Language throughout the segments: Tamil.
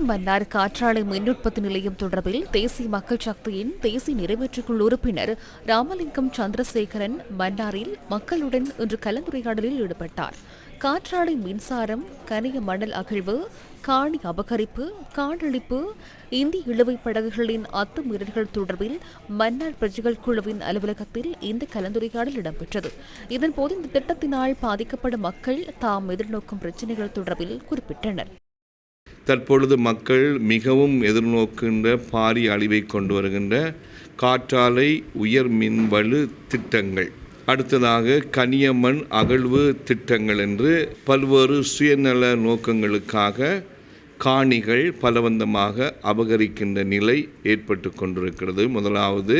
மன்னார் காற்றாலை மின் உற்பத்தி நிலையம் தொடர்பில் தேசிய மக்கள் சக்தியின் தேசிய நிறைவேற்றுக்குழு உறுப்பினர் ராமலிங்கம் சந்திரசேகரன் மன்னாரில் மக்களுடன் இன்று கலந்துரையாடலில் ஈடுபட்டார். காற்றாலை மின்சாரம், கனிய மணல் அகழ்வு, காணி அபகரிப்பு, காடழிப்பு, இந்திய இழுவைப் படகுகளின் அத்துமீறல்கள் தொடர்பில் மன்னார் பிரஜைகள் குழுவின் அலுவலகத்தில் இந்த கலந்துரையாடல் இடம்பெற்றது. இதன்போது இந்த திட்டத்தினால் பாதிக்கப்படும் மக்கள் தாம் எதிர்நோக்கும் பிரச்சினைகள் தொடர்பில் குறிப்பிட்டனர். தற்பொழுது மக்கள் மிகவும் எதிர்நோக்கின்ற பாரிய அழிவை கொண்டு வருகின்ற காற்றாலை உயர் மின்வலு திட்டங்கள், அடுத்ததாக கனியமண் அகழ்வு திட்டங்கள் என்று பல்வேறு சுயநல நோக்கங்களுக்காக காணிகள் பலவந்தமாக அபகரிக்கின்ற நிலை ஏற்பட்டு கொண்டிருக்கிறது. முதலாவது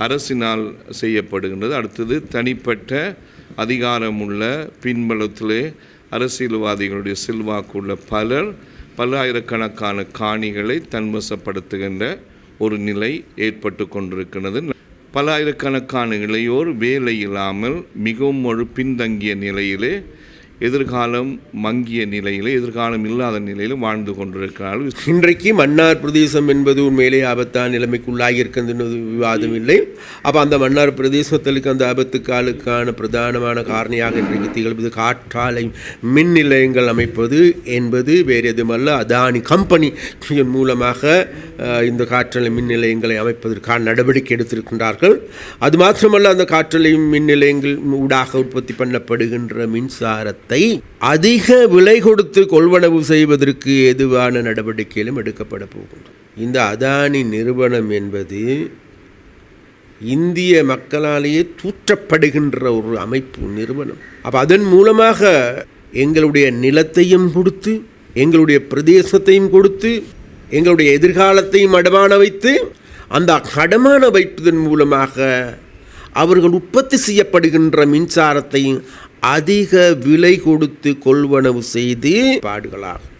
அரசினால் செய்யப்படுகின்றது. அடுத்தது தனிப்பட்ட அதிகாரமுள்ள பின்பலத்திலே அரசியல்வாதிகளுடைய செல்வாக்குள்ள பலர் பல்லாயிரக்கணக்கான காணிகளை தன்வசப்படுத்துகின்ற ஒரு நிலை ஏற்பட்டு கொண்டிருக்கிறது. பல்லாயிரக்கணக்கான இளையோர் வேலை இல்லாமல் மிகவும் ஒரு பின்தங்கிய நிலையிலே, எதிர்காலம் மங்கிய நிலையிலே, எதிர்காலம் இல்லாத நிலையில் வாழ்ந்து கொண்டிருக்கிறார்கள். இன்றைக்கு மன்னார் பிரதேசம் என்பது உண்மையிலே ஆபத்தான நிலைமைக்குள்ளாகி இருக்கின்ற விவாதம் இல்லை. அப்போ அந்த மன்னார் பிரதேசத்திற்கு அந்த ஆபத்துக்காலுக்கான பிரதானமான காரணியாக இன்றைக்கு திகழ்வது காற்றாலை மின் நிலையங்கள் அமைப்பது என்பது வேறு எதுமல்ல, அதானி கம்பெனி மூலமாக இந்த காற்றாலை மின் நிலையங்களை அமைப்பதற்கான நடவடிக்கை எடுத்திருக்கின்றார்கள். அது மாத்திரமல்ல, அந்த காற்றாலை மின் நிலையங்கள் ஊடாக உற்பத்தி பண்ணப்படுகின்ற மின்சாரத்தை அதிக விலை கொடுத்து கொள்வனவு செய்வதற்கு ஏதுவான நடவடிக்கைகளும் எடுக்கப்பட போகின்றன. இந்த அதானி நிறுவனம் என்பது இந்திய மக்களாலேயே தூற்றப்படுகின்ற ஒரு அமைப்பு நிறுவனம். அப்போ அதன் மூலமாக எங்களுடைய நிலத்தையும் கொடுத்து, எங்களுடைய பிரதேசத்தையும் கொடுத்து, எங்களுடைய எதிர்காலத்தையும் அடமான வைத்து, அந்த அடமான வைப்பதன் மூலமாக அவர்கள் உற்பத்தி செய்யப்படுகின்ற மின்சாரத்தையும் அதிக விலை கொடுத்து கொள்வனவு செய்து பாடுகளாகும்.